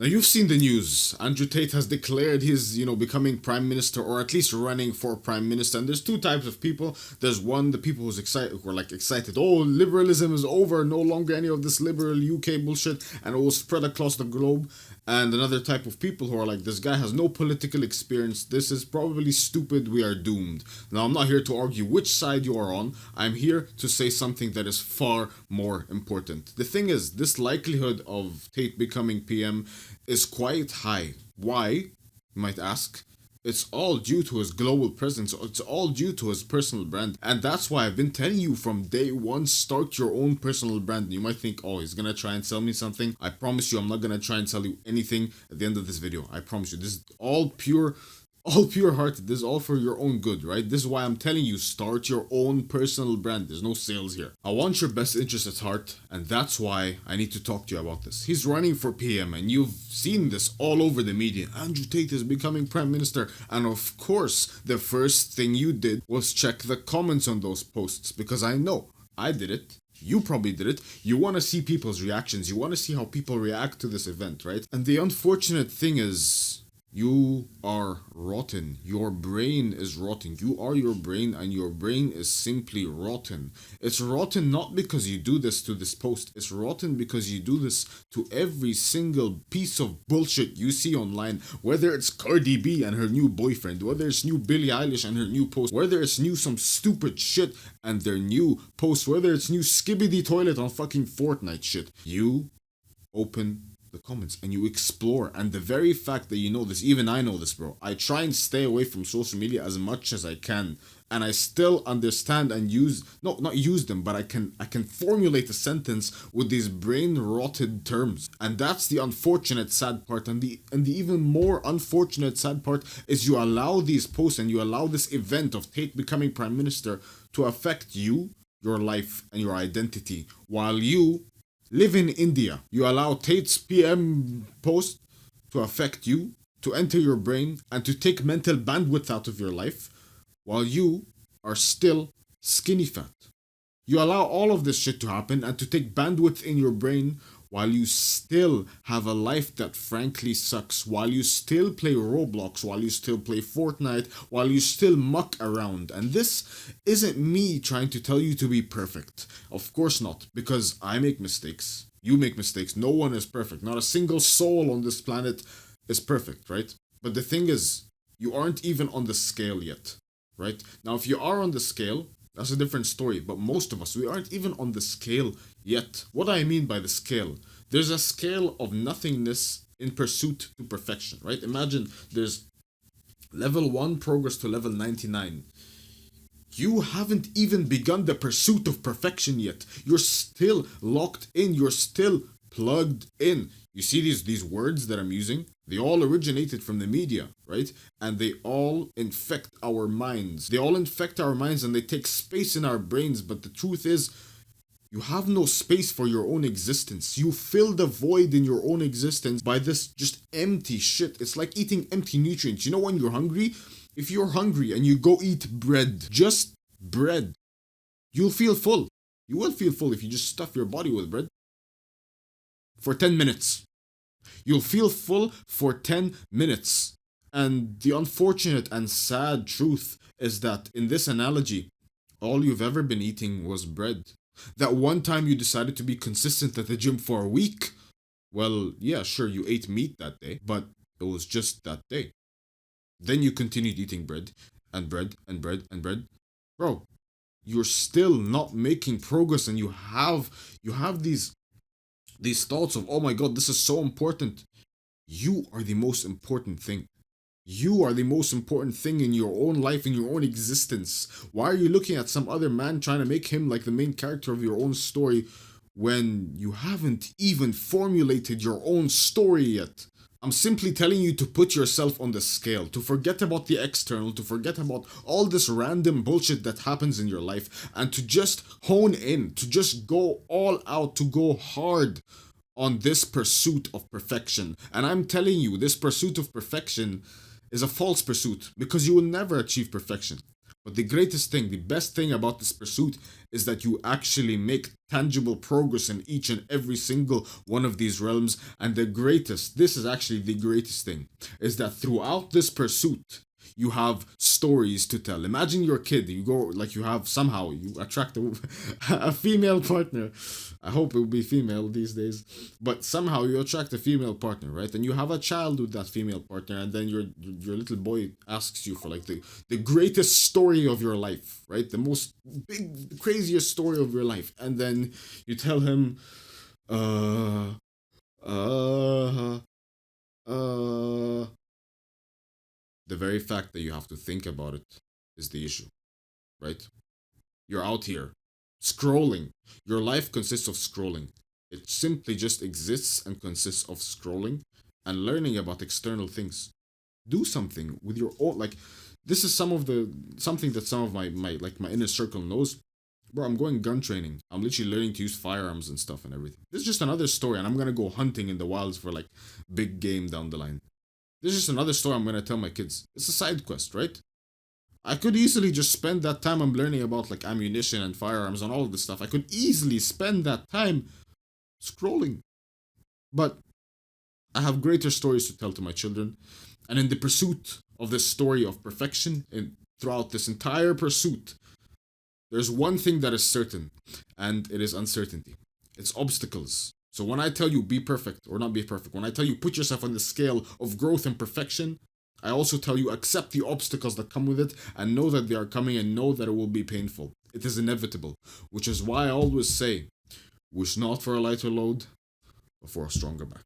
Now you've seen the news. Andrew Tate has declared he's, becoming prime minister or at least running for prime minister. And there's two types of people. There's one, the people who are like excited. Oh, liberalism is over. No longer any of this liberal UK bullshit, and it will spread across the globe. And another type of people who are like, this guy has no political experience. This is probably stupid. We are doomed. Now I'm not here to argue which side you are on. I'm here to say something that is far more important. The thing is, this likelihood of Tate becoming PM is quite high. Why, you might ask? It's all due to his global presence. It's all due to his personal brand. And that's why I've been telling you from day one, start your own personal brand. You might think, oh, he's gonna try and sell me something. I promise you, I'm not gonna try and sell you anything at the end of this video. I promise you, this is all pure hearted. This is all for your own good, right? This is why I'm telling you, start your own personal brand. There's no sales here. I want your best interest at heart, and that's why I need to talk to you about this. He's running for PM, and you've seen this all over the media. Andrew Tate is becoming prime minister, and of course, the first thing you did was check the comments on those posts, because I know I did it. You probably did it. You want to see people's reactions. You want to see how people react to this event, right? And the unfortunate thing is, you are rotten. Your brain is rotten. You are your brain, and your brain is simply rotten. It's rotten not because you do this to this post. It's rotten because you do this to every single piece of bullshit you see online. Whether it's Cardi B and her new boyfriend, whether it's new Billie Eilish and her new post, whether it's new some stupid shit and their new post, whether it's new Skibbity toilet on fucking Fortnite shit. You open the comments and you explore, and the very fact that you know this, even I know this, bro. I try and stay away from social media as much as I can, and I still understand and use, no, not use them, but I can formulate a sentence with these brain rotted terms. And that's the unfortunate sad part. And the even more unfortunate sad part is you allow these posts and you allow this event of Tate becoming prime minister to affect you, your life, and your identity, while you live in India. You allow Tate's PM post to affect you, to enter your brain, and to take mental bandwidth out of your life, while you are still skinny fat. You allow all of this shit to happen and to take bandwidth in your brain while you still have a life that frankly sucks, while you still play Roblox, while you still play Fortnite, while you still muck around. And this isn't me trying to tell you to be perfect. Of course not, because I make mistakes. You make mistakes. No one is perfect. Not a single soul on this planet is perfect, right? But the thing is, you aren't even on the scale yet, right? Now, if you are on the scale, that's a different story, but most of us, we aren't even on the scale yet. What do I mean by the scale? There's a scale of nothingness in pursuit to perfection, right? Imagine there's level 1 progress to level 99. You haven't even begun the pursuit of perfection yet. You're still locked in. You're still plugged in. You see these words that I'm using? They all originated from the media, right? And they all infect our minds. They all infect our minds and they take space in our brains. But the truth is, you have no space for your own existence. You fill the void in your own existence by this just empty shit. It's like eating empty nutrients. You know when you're hungry? If you're hungry and you go eat bread, just bread, you'll feel full. You will feel full if you just stuff your body with bread for 10 minutes. You'll feel full for 10 minutes. And the unfortunate and sad truth is that in this analogy, all you've ever been eating was bread. That one time you decided to be consistent at the gym for a week, well, yeah, sure, you ate meat that day, but it was just that day. Then you continued eating bread and bread and bread and bread. Bro, you're still not making progress, and you have these thoughts of, oh my god, this is so important. You are the most important thing. You are the most important thing in your own life, in your own existence. Why are you looking at some other man trying to make him like the main character of your own story when you haven't even formulated your own story yet? I'm simply telling you to put yourself on the scale, to forget about the external, to forget about all this random bullshit that happens in your life, and to just hone in, to just go all out, to go hard on this pursuit of perfection. And I'm telling you, this pursuit of perfection is a false pursuit, because you will never achieve perfection. But the greatest thing, the best thing about this pursuit is that you actually make tangible progress in each and every single one of these realms. And the greatest, this is actually the greatest thing, is that throughout this pursuit, you have stories to tell. Imagine you're a kid, you go, like, you have somehow, you attract a female partner. I hope it will be female these days, but somehow you attract a female partner, right? And you have a child with that female partner, and then your little boy asks you for like the greatest story of your life, right? The most big, craziest story of your life, and then you tell him, uh, uh, uh, the very fact that you have to think about it is the issue, right? You're out here scrolling. Your life consists of scrolling. It simply just exists and consists of scrolling and learning about external things. Do something with your own, like, this is something that some of my inner circle knows. Bro, I'm going gun training. I'm literally learning to use firearms and stuff and everything. This is just another story, and I'm gonna go hunting in the wilds for like big game down the line. This is just another story I'm gonna tell my kids. It's a side quest, right? I could easily just spend that time I'm learning about like ammunition and firearms and all of this stuff. I could easily spend that time scrolling. But I have greater stories to tell to my children. And in the pursuit of this story of perfection, and throughout this entire pursuit, there's one thing that is certain, and it is uncertainty. It's obstacles. So when I tell you be perfect or not be perfect, when I tell you put yourself on the scale of growth and perfection, I also tell you accept the obstacles that come with it and know that they are coming and know that it will be painful. It is inevitable, which is why I always say, wish not for a lighter load, but for a stronger back.